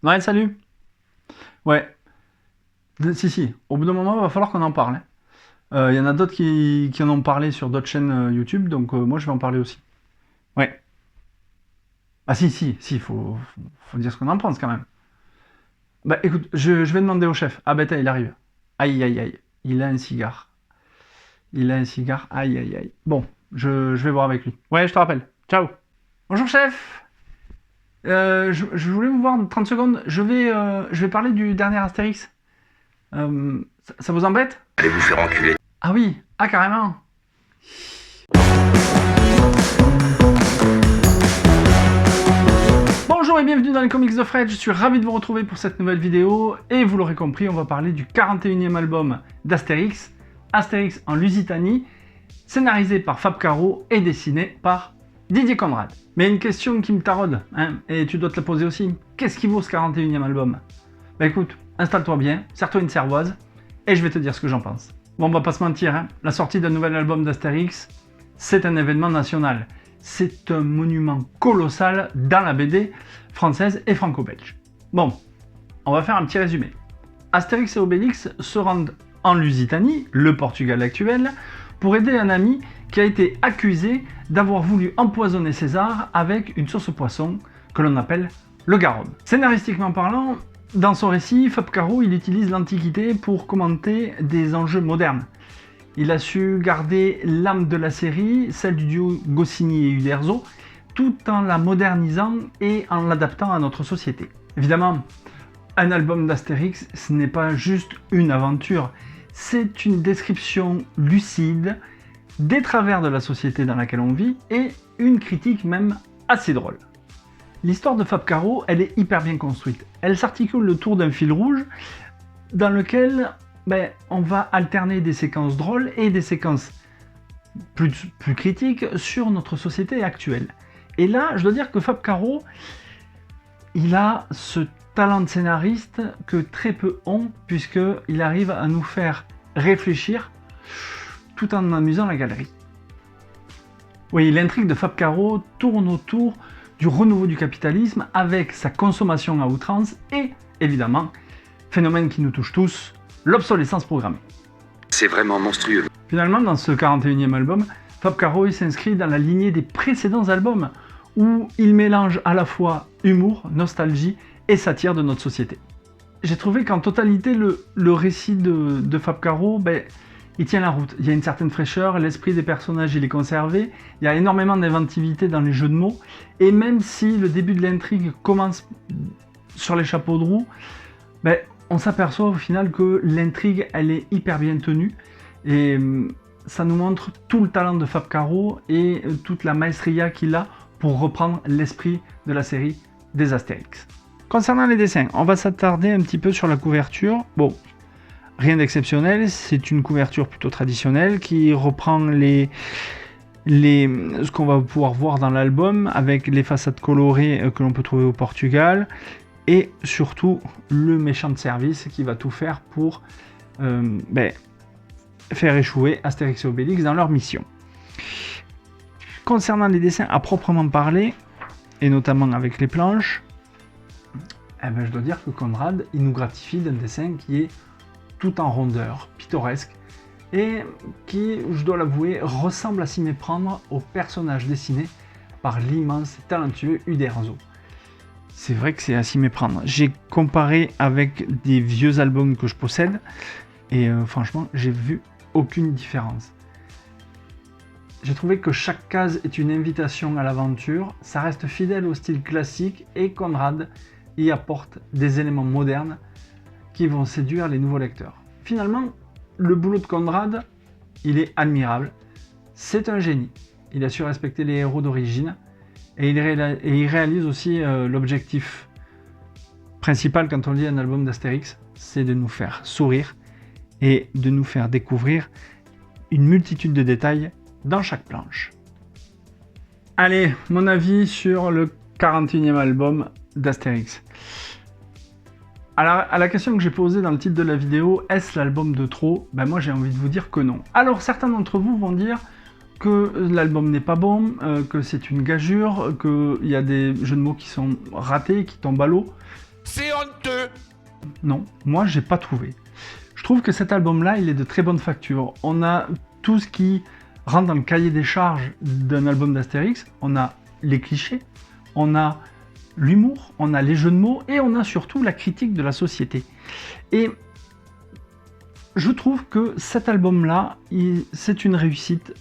Ouais, salut. Ouais, si, au bout d'un moment, il va falloir qu'on en parle, hein. Il y en a d'autres qui en ont parlé sur d'autres chaînes YouTube, donc moi je vais en parler aussi. Ouais. Ah si, faut dire ce qu'on en pense quand même. Bah écoute, je vais demander au chef. Ah bah il arrive. Aïe, aïe, aïe. Il a un cigare. Il a un cigare. Aïe, aïe, aïe. Bon, je vais voir avec lui. Ouais, je te rappelle. Ciao. Bonjour chef. Je voulais vous voir 30 secondes. Je vais parler du dernier Astérix. Ça vous embête? Allez vous faire enculer. Ah oui, ah carrément. Bonjour et bienvenue dans les comics de Fred, je suis ravi de vous retrouver pour cette nouvelle vidéo et vous l'aurez compris, on va parler du 41e album d'Astérix, Astérix en Lusitanie, scénarisé par Fab Caro et dessiné par Didier Conrad. Mais une question qui me taraude, hein, et tu dois te la poser aussi, qu'est-ce qui vaut ce 41e album? Bah écoute, installe-toi bien, serre-toi une cervoise et je vais te dire ce que j'en pense. Bon, on va pas se mentir, hein, la sortie d'un nouvel album d'Astérix, c'est un événement national. C'est un monument colossal dans la BD française et franco-belge. Bon, on va faire un petit résumé. Astérix et Obélix se rendent en Lusitanie, le Portugal actuel, pour aider un ami qui a été accusé d'avoir voulu empoisonner César avec une sauce poisson que l'on appelle le garum. Scénaristiquement parlant, dans son récit, Fab Caro il utilise l'Antiquité pour commenter des enjeux modernes. Il a su garder l'âme de la série, celle du duo Goscinny et Uderzo, tout en la modernisant et en l'adaptant à notre société. Évidemment, un album d'Astérix, ce n'est pas juste une aventure, c'est une description lucide des travers de la société dans laquelle on vit et une critique même assez drôle. L'histoire de Fab Caro, elle est hyper bien construite. Elle s'articule autour d'un fil rouge dans lequel on va alterner des séquences drôles et des séquences plus critiques sur notre société actuelle. Et là, je dois dire que Fab Caro, il a ce talent de scénariste que très peu ont, puisqu'il arrive à nous faire réfléchir tout en amusant la galerie. Oui, l'intrigue de Fab Caro tourne autour du renouveau du capitalisme avec sa consommation à outrance et, évidemment, phénomène qui nous touche tous, l'obsolescence programmée. C'est vraiment monstrueux. Finalement, dans ce 41e album, Fab Caro s'inscrit dans la lignée des précédents albums où il mélange à la fois humour, nostalgie et satire de notre société. J'ai trouvé qu'en totalité, le récit de Fab Caro, il tient la route. Il y a une certaine fraîcheur, l'esprit des personnages il est conservé, il y a énormément d'inventivité dans les jeux de mots, et même si le début de l'intrigue commence sur les chapeaux de roue, on s'aperçoit au final que l'intrigue, elle est hyper bien tenue et ça nous montre tout le talent de Fab Caro et toute la maestria qu'il a pour reprendre l'esprit de la série des Astérix. Concernant les dessins, on va s'attarder un petit peu sur la couverture. Bon, rien d'exceptionnel, c'est une couverture plutôt traditionnelle qui reprend ce qu'on va pouvoir voir dans l'album avec les façades colorées que l'on peut trouver au Portugal. Et surtout le méchant de service qui va tout faire pour faire échouer Astérix et Obélix dans leur mission. Concernant les dessins à proprement parler, et notamment avec les planches, je dois dire que Conrad il nous gratifie d'un dessin qui est tout en rondeur, pittoresque, et qui, je dois l'avouer, ressemble à s'y méprendre au personnage dessiné par l'immense et talentueux Uderzo. C'est vrai que c'est à s'y méprendre. J'ai comparé avec des vieux albums que je possède et franchement, j'ai vu aucune différence. J'ai trouvé que chaque case est une invitation à l'aventure, ça reste fidèle au style classique et Conrad y apporte des éléments modernes qui vont séduire les nouveaux lecteurs. Finalement, le boulot de Conrad, il est admirable. C'est un génie. Il a su respecter les héros d'origine. Et il réalise aussi l'objectif principal quand on lit un album d'Astérix, c'est de nous faire sourire et de nous faire découvrir une multitude de détails dans chaque planche. Allez, mon avis sur le 41e album d'Astérix. À la question que j'ai posée dans le titre de la vidéo, est-ce l'album de trop? Moi j'ai envie de vous dire que non. Alors certains d'entre vous vont dire que l'album n'est pas bon, que c'est une gageure, qu'il y a des jeux de mots qui sont ratés, qui tombent à l'eau. C'est honteux. Non, moi j'ai pas trouvé. Je trouve que cet album-là, il est de très bonne facture. On a tout ce qui rentre dans le cahier des charges d'un album d'Astérix. On a les clichés, on a l'humour, on a les jeux de mots et on a surtout la critique de la société. Et je trouve que cet album-là, c'est une réussite.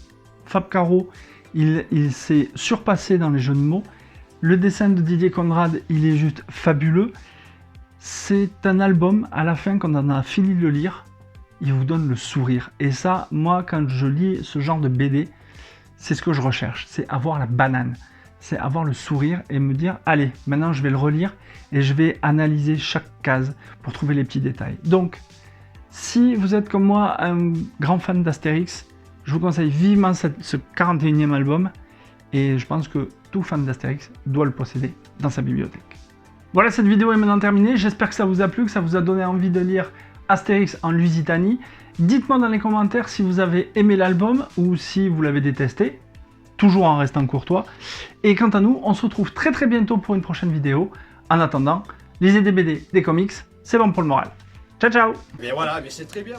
Fab Caro, il s'est surpassé dans les jeux de mots. Le dessin de Didier Conrad, il est juste fabuleux. C'est un album, à la fin, quand on a fini de le lire, il vous donne le sourire. Et ça, moi, quand je lis ce genre de BD, c'est ce que je recherche. C'est avoir la banane. C'est avoir le sourire et me dire, allez, maintenant je vais le relire et je vais analyser chaque case pour trouver les petits détails. Donc, si vous êtes comme moi un grand fan d'Astérix, je vous conseille vivement ce 41e album et je pense que tout fan d'Astérix doit le posséder dans sa bibliothèque. Voilà, cette vidéo est maintenant terminée. J'espère que ça vous a plu, que ça vous a donné envie de lire Astérix en Lusitanie. Dites-moi dans les commentaires si vous avez aimé l'album ou si vous l'avez détesté, toujours en restant courtois. Et quant à nous, on se retrouve très très bientôt pour une prochaine vidéo. En attendant, lisez des BD, des comics, c'est bon pour le moral. Ciao ciao. Mais voilà, mais c'est très bien.